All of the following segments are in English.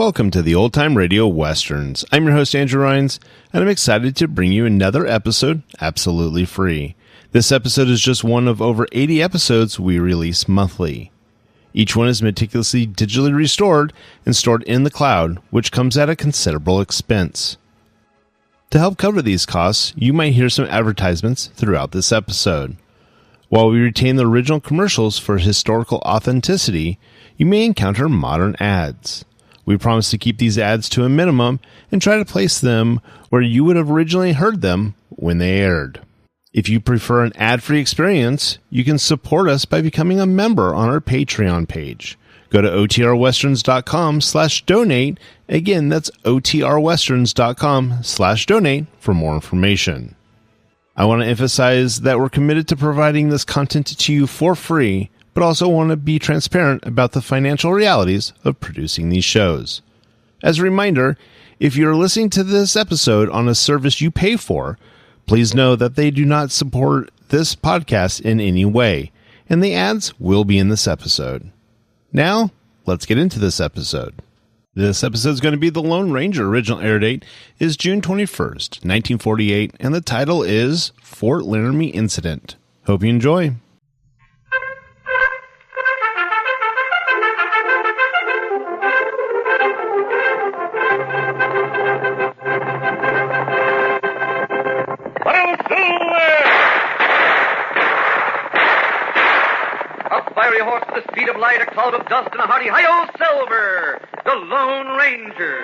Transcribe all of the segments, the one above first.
Welcome to the Old Time Radio Westerns. I'm your host, Andrew Rhines, and I'm excited to bring you another episode absolutely free. This episode is just one of over 80 episodes we release monthly. Each one is meticulously digitally restored and stored in the cloud, which comes at a considerable expense. To help cover these costs, you might hear some advertisements throughout this episode. While we retain the original commercials for historical authenticity, you may encounter modern ads. We promise to keep these ads to a minimum and try to place them where you would have originally heard them when they aired. If you prefer an ad-free experience, you can support us by becoming a member on our Patreon page. Go to otrwesterns.com/donate. Again, that's otrwesterns.com/donate for more information. I want to emphasize that we're committed to providing this content to you for free, but also want to be transparent about the financial realities of producing these shows. As a reminder, if you're listening to this episode on a service you pay for, please know that they do not support this podcast in any way, and the ads will be in this episode. Now, let's get into this episode. This episode is going to be The Lone Ranger. Original air date is June 21st, 1948, and the title is Fort Laramie Incident. Hope you enjoy. Horse with the speed of light, a cloud of dust, and a hearty hi-yo Silver, the Lone Ranger.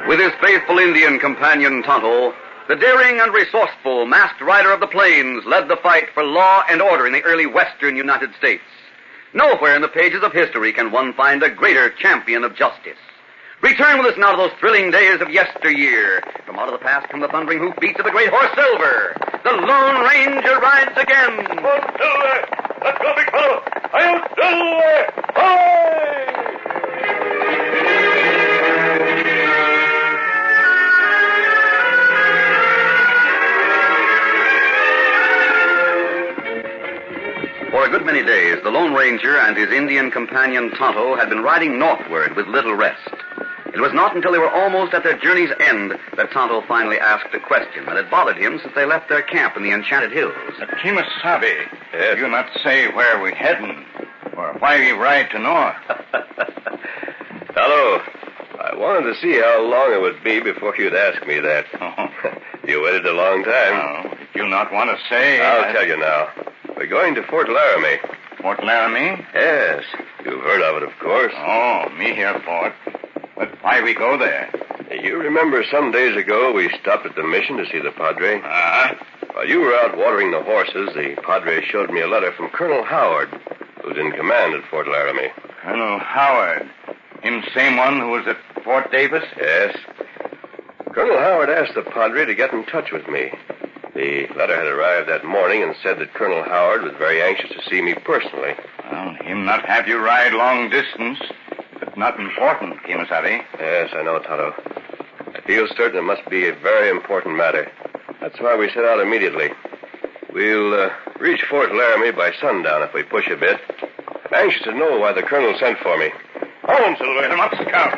With his faithful Indian companion Tonto, the daring and resourceful masked rider of the plains led the fight for law and order in the early western United States. Nowhere in the pages of history can one find a greater champion of justice. Return with us now to those thrilling days of yesteryear. From out of the past come the thundering hoofbeats of the great horse Silver. The Lone Ranger rides again. Oh, Silver! Let's go, big fellow! Hi-yo, Silver! Hi! For a good many days, the Lone Ranger and his Indian companion Tonto had been riding northward with little rest. It was not until they were almost at their journey's end that Tonto finally asked a question that had bothered him since they left their camp in the Enchanted Hills. Kimasabi, you not say where we heading, or why we ride to north? Hello. I wanted to see how long it would be before you'd ask me that. You waited a long time. If you not want to say... I'll tell you now. We're going to Fort Laramie. Fort Laramie? Yes. You've heard of it, of course. Oh, me hear Fort. But why we go there? You remember some days ago we stopped at the mission to see the Padre? While you were out watering the horses, the Padre showed me a letter from Colonel Howard, who's in command at Fort Laramie. Colonel Howard? Him same one who was at Fort Davis? Yes. Colonel Howard asked the Padre to get in touch with me. The letter had arrived that morning and said that Colonel Howard was very anxious to see me personally. Well, him not have you ride long distance, but not important, Kimasabi. Yes, I know, Tonto. I feel certain it must be a very important matter. That's why we set out immediately. We'll reach Fort Laramie by sundown if we push a bit. I'm anxious to know why the colonel sent for me. On, Silver. Come up, Scout.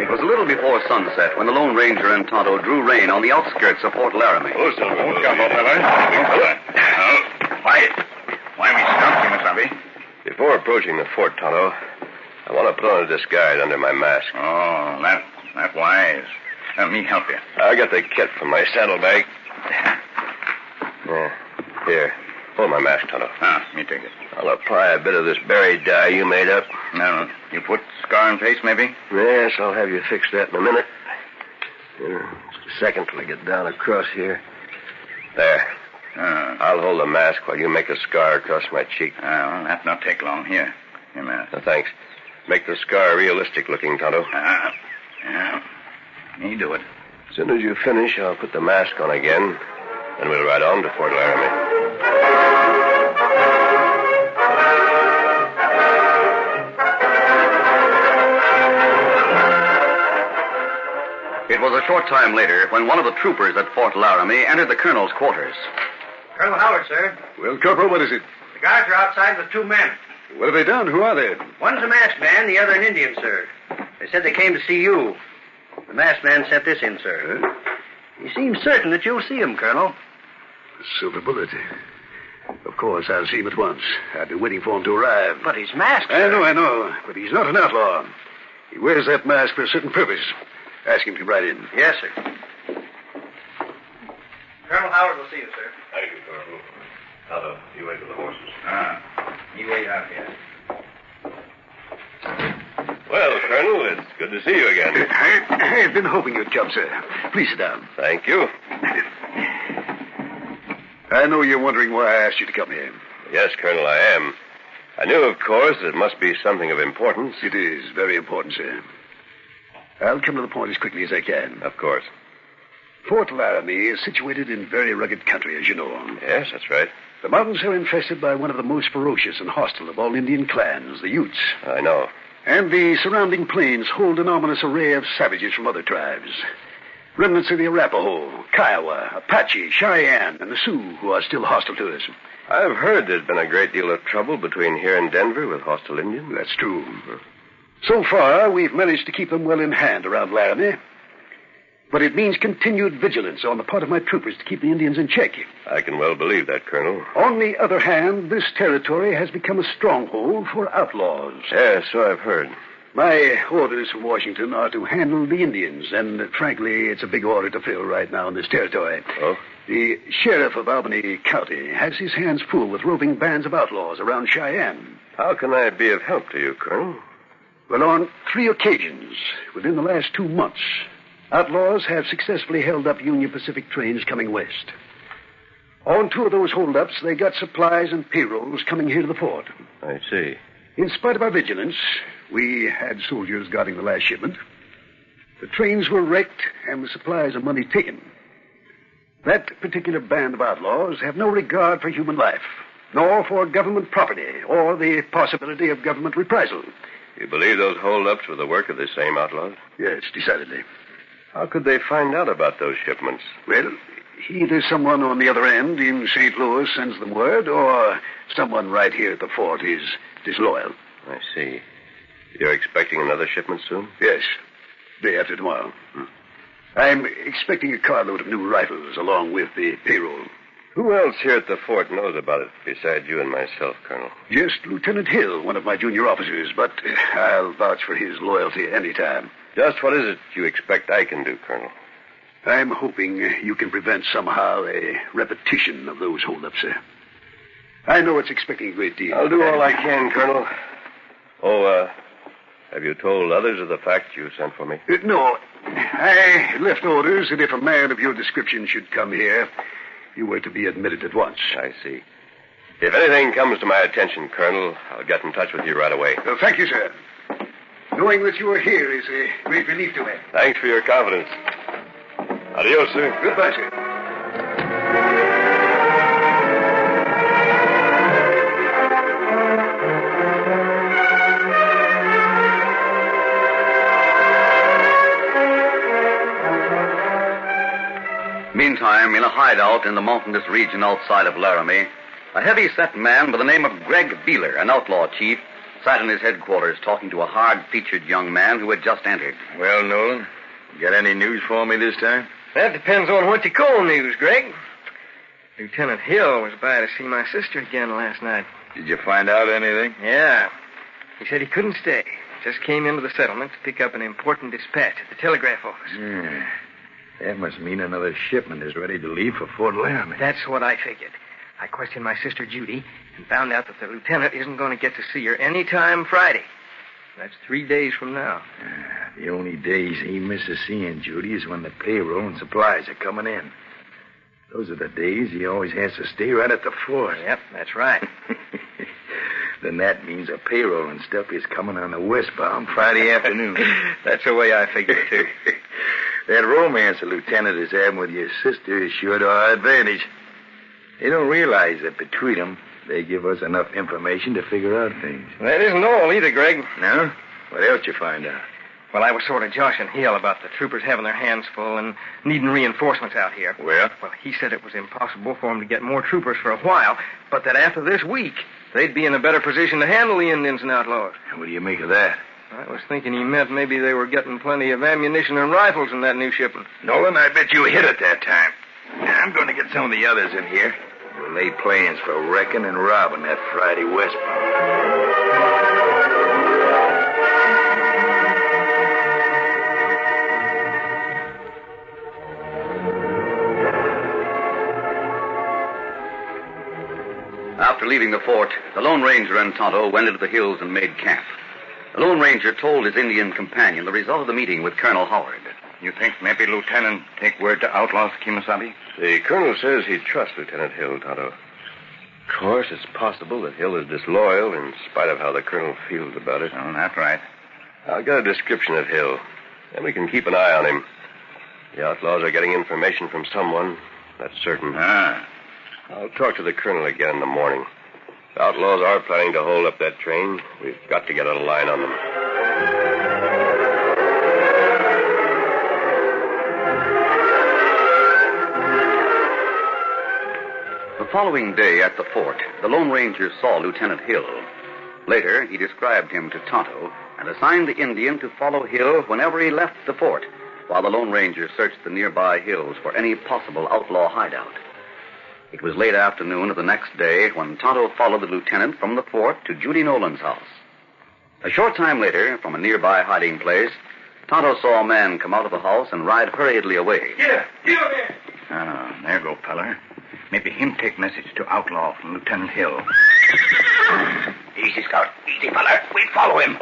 It was a little before sunset when the Lone Ranger and Tonto drew rein on the outskirts of Fort Laramie. Oh, Silver. Oh, come on, fella. Quiet. Why we stop, Kimasabi? Before approaching the fort, Tonto, I want to put on a disguise under my mask. Oh, that wise. Let me help you. I got the kit from my saddlebag. Here, hold my mask, Tonto. Me take it. I'll apply a bit of this berry dye you made up. No, you put scar in face, maybe? Yes, I'll have you fix that in a minute. Just a second till I get down across here. There. I'll hold the mask while you make a scar across my cheek. Well, that not take long. Here mask. Thanks. Make the scar realistic looking, Tonto. Yeah. Me do it. As soon as you finish, I'll put the mask on again, and we'll ride on to Fort Laramie. It was a short time later when one of the troopers at Fort Laramie entered the colonel's quarters. Colonel Howard, sir. Well, Corporal, what is it? The guards are outside with 2 men. What have they done? Who are they? One's a masked man, the other an Indian, sir. They said they came to see you. The masked man sent this in, sir. He seems certain that you'll see him, Colonel. Silver bullet. Of course, I'll see him at once. I've been waiting for him to arrive. But he's masked, sir. I know. But he's not an outlaw. He wears that mask for a certain purpose. Ask him to ride in. Yes, sir. Colonel Howard will see you, sir. Thank you, Corporal. Tonto, you wait for the horses. You wait out here. Well, Colonel, it's good to see you again. I've been hoping you'd come, sir. Please sit down. Thank you. I know you're wondering why I asked you to come here. Yes, Colonel, I am. I knew, of course, that it must be something of importance. It is very important, sir. I'll come to the point as quickly as I can. Of course. Fort Laramie is situated in very rugged country, as you know. Yes, that's right. The mountains are infested by one of the most ferocious and hostile of all Indian clans, the Utes. I know. And the surrounding plains hold an ominous array of savages from other tribes. Remnants of the Arapaho, Kiowa, Apache, Cheyenne, and the Sioux, who are still hostile to us. I've heard there's been a great deal of trouble between here and Denver with hostile Indians. That's true. So far, we've managed to keep them well in hand around Laramie. But it means continued vigilance on the part of my troopers to keep the Indians in check. I can well believe that, Colonel. On the other hand, this territory has become a stronghold for outlaws. Yes, so I've heard. My orders from Washington are to handle the Indians, and frankly, it's a big order to fill right now in this territory. Oh? The sheriff of Albany County has his hands full with roving bands of outlaws around Cheyenne. How can I be of help to you, Colonel? Well, on 3 occasions within the last 2 months, outlaws have successfully held up Union Pacific trains coming west. On 2 of those holdups, they got supplies and payrolls coming here to the fort. I see. In spite of our vigilance, we had soldiers guarding the last shipment. The trains were wrecked and the supplies and money taken. That particular band of outlaws have no regard for human life, nor for government property, or the possibility of government reprisal. You believe those holdups were the work of the same outlaws? Yes, decidedly. How could they find out about those shipments? Well, either someone on the other end in St. Louis sends them word, or someone right here at the fort is disloyal. I see. You're expecting another shipment soon? Yes, day after tomorrow. I'm expecting a carload of new rifles along with the payroll. Who else here at the fort knows about it besides you and myself, Colonel? Just Lieutenant Hill, one of my junior officers, but I'll vouch for his loyalty any time. Just what is it you expect I can do, Colonel? I'm hoping you can prevent somehow a repetition of those holdups, sir. I know it's expecting a great deal. I'll do all I can, Colonel. Oh, have you told others of the fact you sent for me? No. I left orders that if a man of your description should come here, you were to be admitted at once. I see. If anything comes to my attention, Colonel, I'll get in touch with you right away. Thank you, sir. Knowing that you are here is a great relief to me. Thanks for your confidence. Adios, sir. Goodbye, sir. Meantime, in a hideout in the mountainous region outside of Laramie, a heavy-set man by the name of Greg Beeler, an outlaw chief, sat in his headquarters talking to a hard-featured young man who had just entered. Well, Nolan, got any news for me this time? That depends on what you call news, Greg. Lieutenant Hill was by to see my sister again last night. Did you find out anything? Yeah. He said he couldn't stay. Just came into the settlement to pick up an important dispatch at the telegraph office. Yeah. That must mean another shipment is ready to leave for Fort Laramie. That's what I figured. I questioned my sister Judy and found out that the lieutenant isn't going to get to see her any time Friday. That's 3 days from now. The only days he misses seeing Judy is when the payroll and supplies are coming in. Those are the days he always has to stay right at the fort. Yep, that's right. Then that means a payroll and stuff is coming on the westbound Friday afternoon. That's the way I figured it, too. That romance the lieutenant is having with your sister is sure to our advantage. They don't realize that between them, they give us enough information to figure out things. That isn't all either, Greg. No? What else you find out? Well, I was sort of joshing Hill about the troopers having their hands full and needing reinforcements out here. Well? Well, he said it was impossible for him to get more troopers for a while, but that after this week, they'd be in a better position to handle the Indians and outlaws. What do you make of that? I was thinking he meant maybe they were getting plenty of ammunition and rifles in that new shipment. Nolan, I bet you hit it that time. I'm going to get some of the others in here. We'll lay plans for wrecking and robbing that Friday westbound. After leaving the fort, the Lone Ranger and Tonto went into the hills and made camp. The Lone Ranger told his Indian companion the result of the meeting with Colonel Howard. You think maybe Lieutenant take word to outlaws Kimasabi? The colonel says he trusts Lieutenant Hill, Tonto. Of course, it's possible that Hill is disloyal in spite of how the colonel feels about it. Oh, that's right. I'll get a description of Hill, and we can keep an eye on him. The outlaws are getting information from someone, that's certain. I'll talk to the colonel again in the morning. The outlaws are planning to hold up that train. We've got to get a line on them. The following day at the fort, the Lone Ranger saw Lieutenant Hill. Later, he described him to Tonto and assigned the Indian to follow Hill whenever he left the fort, while the Lone Ranger searched the nearby hills for any possible outlaw hideout. It was late afternoon of the next day when Tonto followed the lieutenant from the fort to Judy Nolan's house. A short time later, from a nearby hiding place, Tonto saw a man come out of the house and ride hurriedly away. Here, here. Oh, there go, feller. Maybe him take message to outlaw from Lieutenant Hill. Easy, Scout. Easy, feller. We follow him.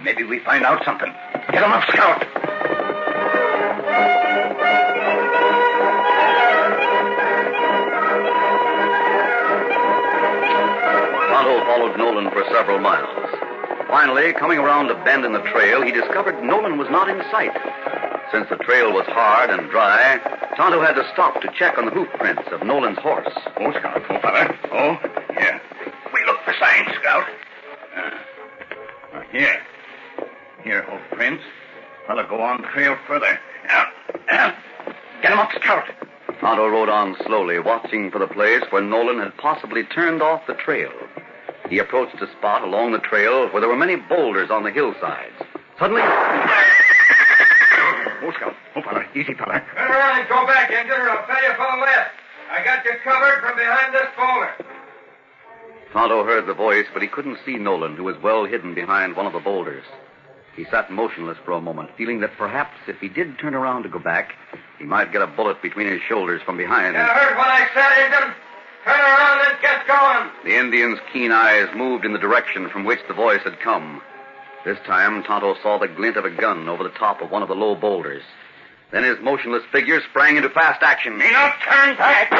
Maybe we find out something. Get him up, Scout. Tonto followed Nolan for several miles. Finally, coming around a bend in the trail, he discovered Nolan was not in sight. Since the trail was hard and dry, Tonto had to stop to check on the hoof prints of Nolan's horse. Oh, Scout. Oh, feller. Oh, yeah. We look for signs, Scout. Here. Here, hoof prints. Fella, go on the trail further. Get him up, Scout. Tonto rode on slowly, watching for the place where Nolan had possibly turned off the trail. He approached a spot along the trail where there were many boulders on the hillsides. Suddenly... Oh, Scout. Oh, fella. Easy, fella. Turn around and go back, Injun, or I'll tell you for the left. I got you covered from behind this boulder. Tonto heard the voice, but he couldn't see Nolan, who was well hidden behind one of the boulders. He sat motionless for a moment, feeling that perhaps if he did turn around to go back, he might get a bullet between his shoulders from behind. You heard what I said, Injun? Turn around and get going. The Indian's keen eyes moved in the direction from which the voice had come. This time, Tonto saw the glint of a gun over the top of one of the low boulders. Then his motionless figure sprang into fast action. Me not turn back.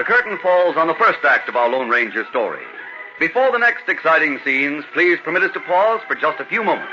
curtain falls on the first act of our Lone Ranger story. Before the next exciting scenes, please permit us to pause for just a few moments.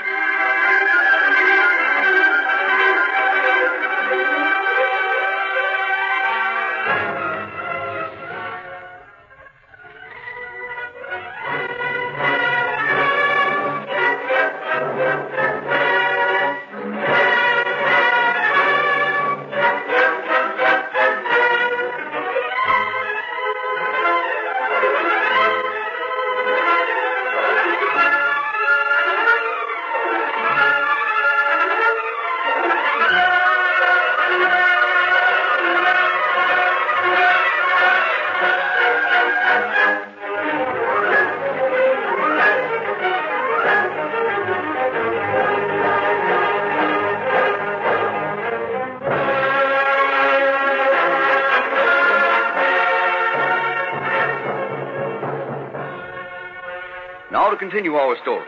Now to continue our story.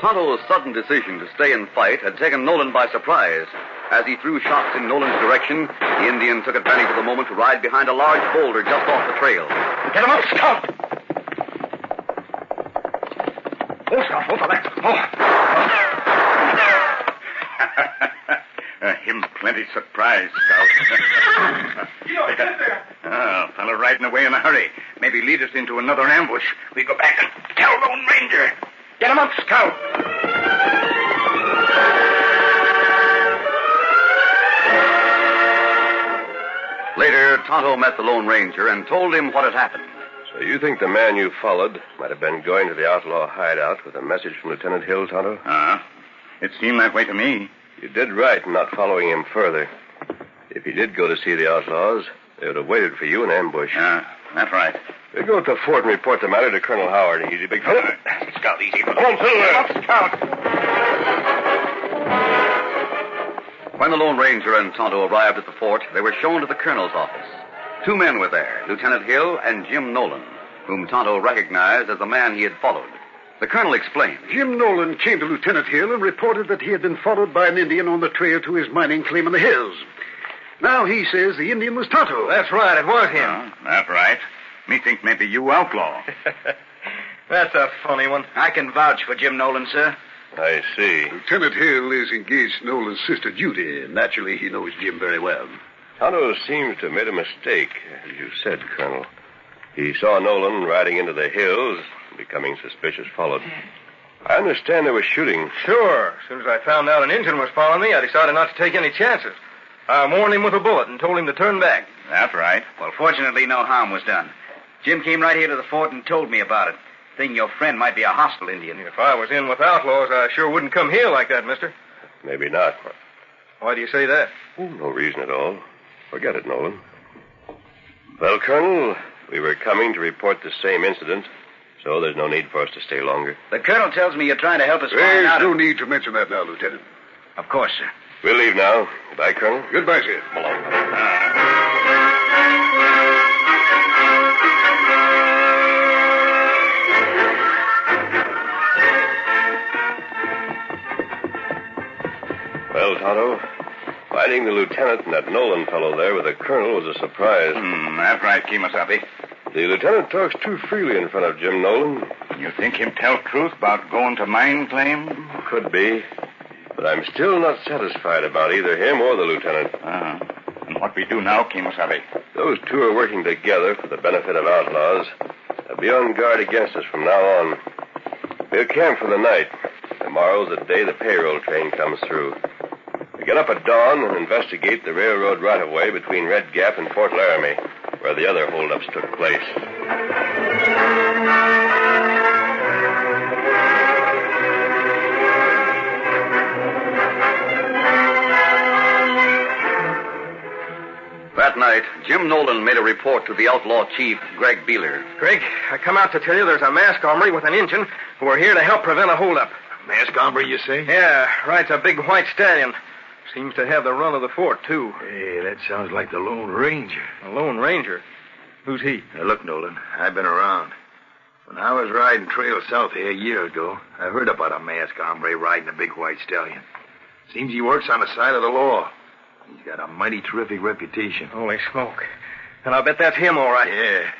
Tonto's sudden decision to stay and fight had taken Nolan by surprise. As he threw shots in Nolan's direction, the Indian took advantage of the moment to ride behind a large boulder just off the trail. Get him up, Scout! Oh, Scout, oh, fella. Oh. Him plenty surprised, Scout. Get there. Oh, fella riding away in a hurry. Maybe lead us into another ambush. We go back and tell Lone Ranger. Get him up, Scout. Later, Tonto met the Lone Ranger and told him what had happened. So you think the man you followed might have been going to the outlaw hideout with a message from Lieutenant Hill, Tonto? It seemed that way to me. You did right in not following him further. If he did go to see the outlaws, they would have waited for you in ambush. That's right. We'll go to the fort and report the matter to Colonel Howard. Easy, big fella. Scout, easy. Come on, Silver. Scout. When the Lone Ranger and Tonto arrived at the fort, they were shown to the colonel's office. Two men were there, Lieutenant Hill and Jim Nolan, whom Tonto recognized as the man he had followed. The colonel explained. Jim Nolan came to Lieutenant Hill and reported that he had been followed by an Indian on the trail to his mining claim in the hills. Now he says the Indian was Tonto. That's right, it was him. That's right. Me think maybe you outlaw. That's a funny one. I can vouch for Jim Nolan, sir. I see. Lieutenant Hill is engaged to Nolan's sister, Judy. Naturally, he knows Jim very well. Tonto seems to have made a mistake, as you said, Colonel. He saw Nolan riding into the hills, becoming suspicious, followed. I understand there was shooting. Sure. As soon as I found out an Indian was following me, I decided not to take any chances. I warned him with a bullet and told him to turn back. That's right. Well, fortunately, no harm was done. Jim came right here to the fort and told me about it, thinking your friend might be a hostile Indian. If I was in with outlaws, I sure wouldn't come here like that, mister. Maybe not. Why do you say that? Oh, no reason at all. Forget it, Nolan. Well, Colonel, we were coming to report the same incident, so there's no need for us to stay longer. The colonel tells me you're trying to help us find out... There's no need to mention that now, Lieutenant. Of course, sir. We'll leave now. Goodbye, Colonel. Goodbye, sir. Come along. Well, Tonto, finding the lieutenant and that Nolan fellow there with the colonel was a surprise. That's right, Kemosabe. The lieutenant talks too freely in front of Jim Nolan. You think him tell truth about going to mine claim? Could be. But I'm still not satisfied about either him or the lieutenant. And what we do now, Kemosabe? Those two are working together for the benefit of outlaws. They'll be on guard against us from now on. We'll camp for the night. Tomorrow's the day the payroll train comes through. We get up at dawn and investigate the railroad right-of-way between Red Gap and Fort Laramie, where the other holdups took place. That night, Jim Nolan made a report to the outlaw chief, Greg Beeler. Greg, I come out to tell you there's a masked hombre with an Injun who are here to help prevent a holdup. Masked hombre, you say? Yeah, rides a big white stallion. Seems to have the run of the fort, too. Hey, that sounds like the Lone Ranger. A Lone Ranger? Who's he? Now, look, Nolan, I've been around. When I was riding trail south here a year ago, I heard about a masked hombre riding a big white stallion. Seems he works on the side of the law. He's got a mighty terrific reputation. Holy smoke. And I'll bet that's him, all right. Yeah.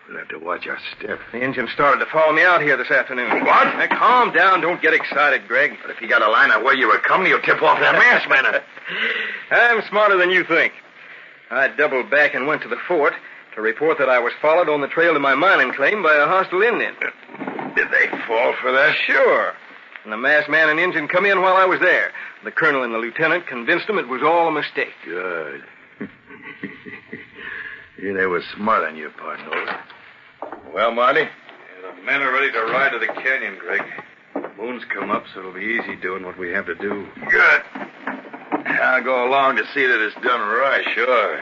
We'll have to watch our step. The engine started to follow me out here this afternoon. What? Now, calm down. Don't get excited, Greg. But if he got a line on where you were coming, he'll tip off that masked man. I'm smarter than you think. I doubled back and went to the fort to report that I was followed on the trail to my mining claim by a hostile Indian. Did they fall for that? Sure. And the masked man and engine come in while I was there. The colonel and the lieutenant convinced them it was all a mistake. Good. Yeah, they were smart on your part, Nolan. Well, Marty, the men are ready to ride to the canyon, Greg. The moon's come up, so it'll be easy doing what we have to do. Good. I'll go along to see that it's done right. Sure.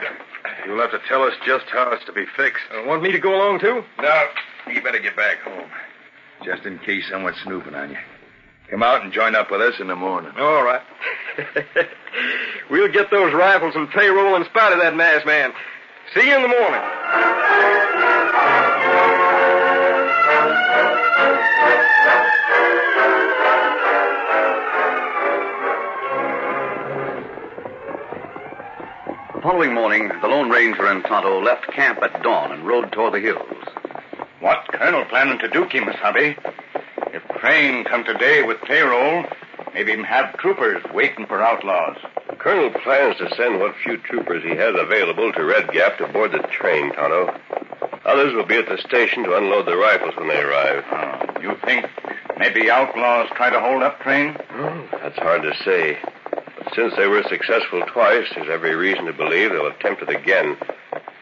You'll have to tell us just how it's to be fixed. Want me to go along, too? No, you better get back home. Just in case someone's snooping on you. Come out and join up with us in the morning. All right. We'll get those rifles and payroll in spite of that masked man. See you in the morning. The following morning, the Lone Ranger and Tonto left camp at dawn and rode toward the hills. What Colonel planning to do, Kimasabi? If train come today with payroll, maybe him have troopers waiting for outlaws. The Colonel plans to send what few troopers he has available to Red Gap to board the train, Tonto. Others will be at the station to unload the rifles when they arrive. Oh, you think maybe outlaws try to hold up train? That's hard to say. But since they were successful twice, there's every reason to believe they'll attempt it again.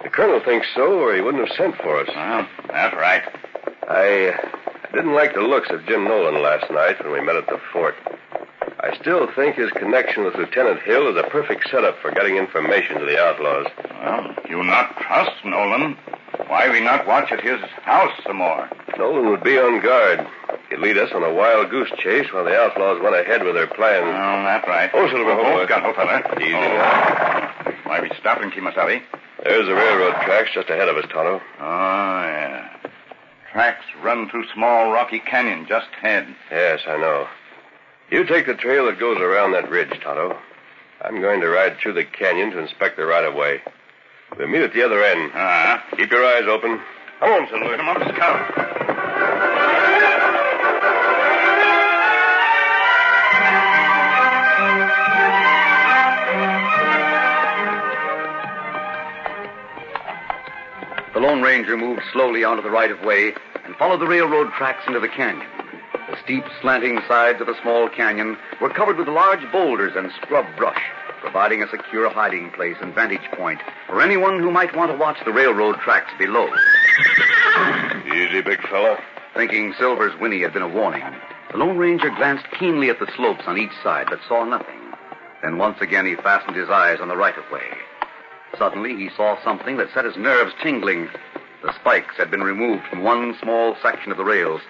The Colonel thinks so, or he wouldn't have sent for us. Well, that's right. I didn't like the looks of Jim Nolan last night when we met at the fort. I still think his connection with Lieutenant Hill is a perfect setup for getting information to the outlaws. Well, you not trust Nolan. Why we not watch at his house some more? Nolan would be on guard. He'd lead us on a wild goose chase while the outlaws went ahead with their plans. Oh, that's right. Oh, Silver, hold got no fella. Easy. Why we stopping, Kimasabi? There's the railroad tracks just ahead of us, Tonto. Oh, yeah. Tracks run through small rocky canyon just ahead. Yes, I know. You take the trail that goes around that ridge, Tonto. I'm going to ride through the canyon to inspect the right-of-way. We'll meet at the other end. Keep your eyes open. Come on, Silver. Come on, Scout. The Lone Ranger moved slowly onto the right-of-way and followed the railroad tracks into the canyon. The steep, slanting sides of the small canyon were covered with large boulders and scrub brush, providing a secure hiding place and vantage point for anyone who might want to watch the railroad tracks below. Easy, big fella. Thinking Silver's whinny had been a warning, the Lone Ranger glanced keenly at the slopes on each side but saw nothing. Then once again he fastened his eyes on the right-of-way. Suddenly he saw something that set his nerves tingling. The spikes had been removed from one small section of the rails,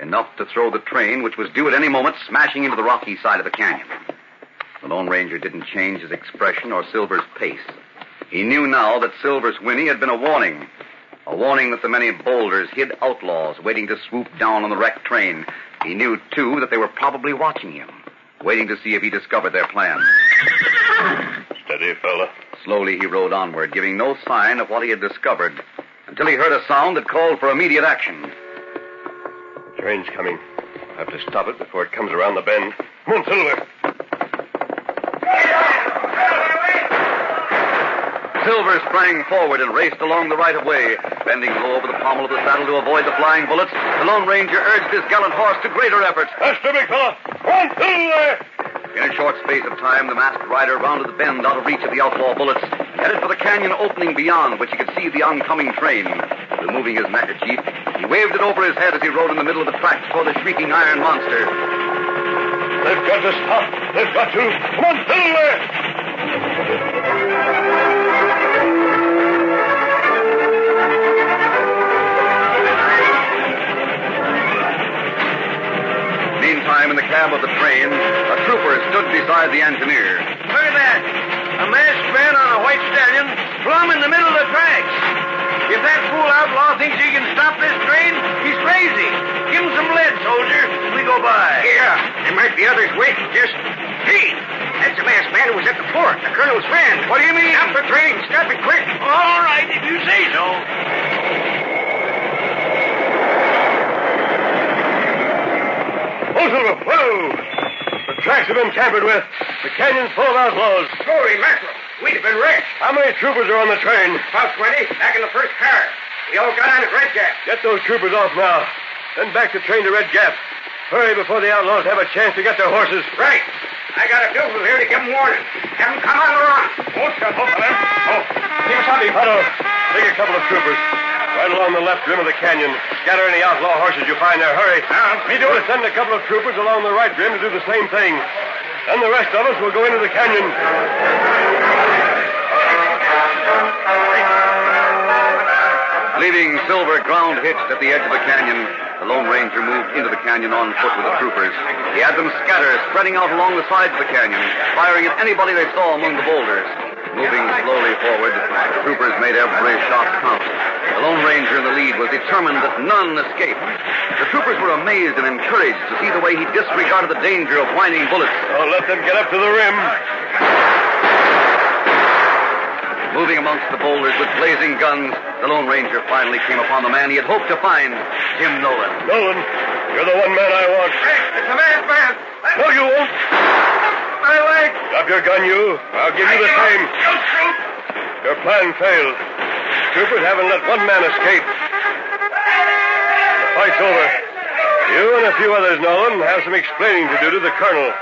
enough to throw the train, which was due at any moment, smashing into the rocky side of the canyon. The Lone Ranger didn't change his expression or Silver's pace. He knew now that Silver's whinny had been a warning that the many boulders hid outlaws waiting to swoop down on the wrecked train. He knew, too, that they were probably watching him, waiting to see if he discovered their plan. Steady, fella. Slowly he rode onward, giving no sign of what he had discovered, until he heard a sound that called for immediate action. The train's coming. I'll have to stop it before it comes around the bend. Come on, Silver. Silver sprang forward and raced along the right-of-way. Bending low over the pommel of the saddle to avoid the flying bullets, the Lone Ranger urged his gallant horse to greater efforts. Faster, big fella. Come on, Silver! In a short space of time, the masked rider rounded the bend out of reach of the outlaw bullets, headed for the canyon opening beyond, which he could see the oncoming train. Removing his neckerchief, he waved it over his head as he rode in the middle of the tracks toward the shrieking iron monster. They've got to stop. They've got to. Come on, Silver! Meantime, in the cab of the train, a trooper stood beside the engineer. Look at that. A masked man on a white stallion, plumb in the middle of the tracks. If that fool outlaw thinks he can stop this train, he's crazy. Give him some lead, soldier, as we go by. Yeah, there might be others waiting. Hey, that's the masked man who was at the fort. The colonel's friend. What do you mean? Stop the train. Stop it quick. All right, if you say so. Whoa, Silver, whoa! The tracks have been tampered with. The canyon's full of outlaws. Holy mackerel. We'd have been wrecked. How many troopers are on the train? About 20. Back in the first car. We all got on at Red Gap. Get those troopers off now. Then back the train to Red Gap. Hurry before the outlaws have a chance to get their horses. Right. I got a bugle here to give them warning. Have them come on the run. Won't shut up, them. Oh, keep us on the Tonto, take a couple of troopers. Right along the left rim of the canyon. Scatter any outlaw horses you find there. Hurry. Me do it. Send a couple of troopers along the right rim to do the same thing. Then the rest of us will go into the canyon. Leaving Silver ground hitched at the edge of the canyon, the Lone Ranger moved into the canyon on foot with the troopers. He had them scatter, spreading out along the sides of the canyon, firing at anybody they saw among the boulders. Moving slowly forward, the troopers made every shot count. The Lone Ranger in the lead was determined that none escaped. The troopers were amazed and encouraged to see the way he disregarded the danger of whining bullets. Oh, let them get up to the rim. Moving amongst the boulders with blazing guns, the Lone Ranger finally came upon the man he had hoped to find, Jim Nolan. Nolan, you're the one man I want. Hey, it's a man's man. No, you won't. My leg. Drop your gun, you. I'll give you the same. Don't shoot. Your plan failed. Troopers haven't let one man escape. The fight's over. You and a few others, Nolan, have some explaining to do to the colonel.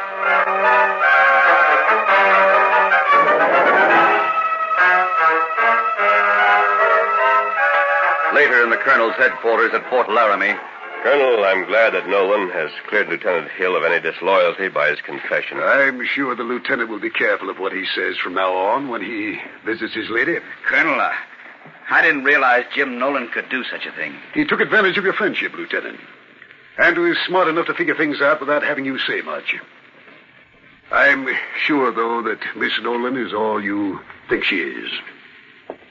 Later in the colonel's headquarters at Fort Laramie. Colonel, I'm glad that Nolan has cleared Lieutenant Hill of any disloyalty by his confession. I'm sure the lieutenant will be careful of what he says from now on when he visits his lady. Colonel, I didn't realize Jim Nolan could do such a thing. He took advantage of your friendship, Lieutenant. And was smart enough to figure things out without having you say much. I'm sure, though, that Miss Nolan is all you think she is.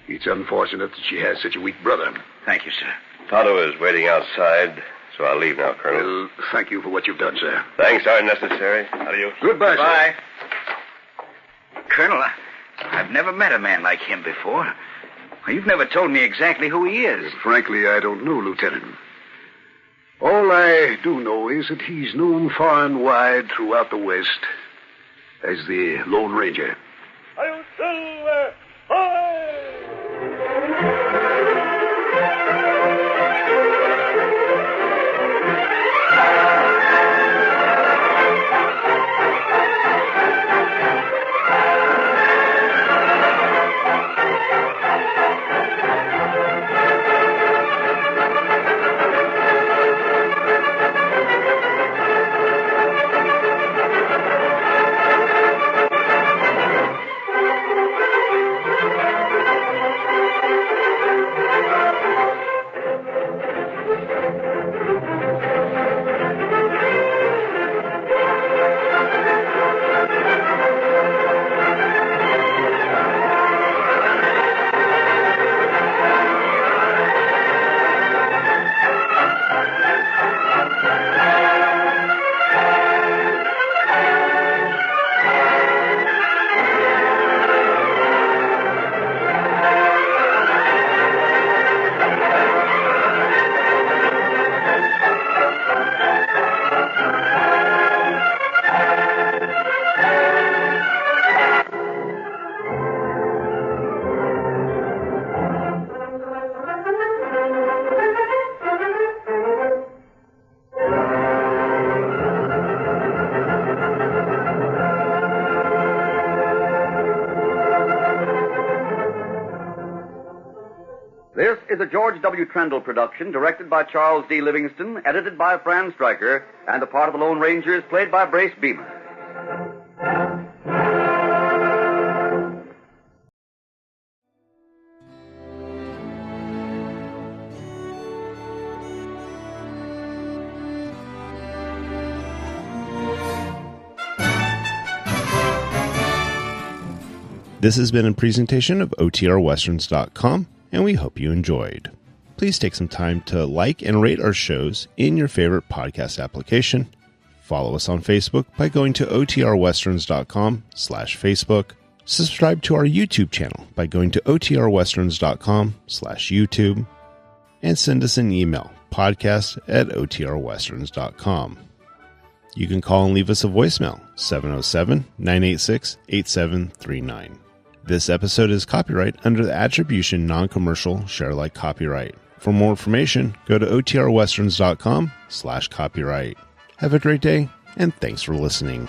It's unfortunate that she has such a weak brother. Thank you, sir. Tonto is waiting outside, so I'll leave now, Colonel. Well, thank you for what you've done, sir. Thanks aren't necessary. Adios. Goodbye, Bye. sir. Colonel, I've never met a man like him before. You've never told me exactly who he is. Frankly, I don't know, Lieutenant. All I do know is that he's known far and wide throughout the West as the Lone Ranger. I'll Silver! Hi! This is a George W. Trendle production, directed by Charles D. Livingston, edited by Fran Stryker, and the part of the Lone Ranger is played by Brace Beeman. This has been a presentation of OTRWesterns.com, and we hope you enjoyed. Please take some time to like and rate our shows in your favorite podcast application. Follow us on Facebook by going to otrwesterns.com/Facebook. Subscribe to our YouTube channel by going to otrwesterns.com/YouTube. And send us an email, podcast@otrwesterns.com. You can call and leave us a voicemail, 707-986-8739. This episode is copyright under the Attribution Non-Commercial Share-alike copyright. For more information, go to otrwesterns.com/copyright. Have a great day, and thanks for listening.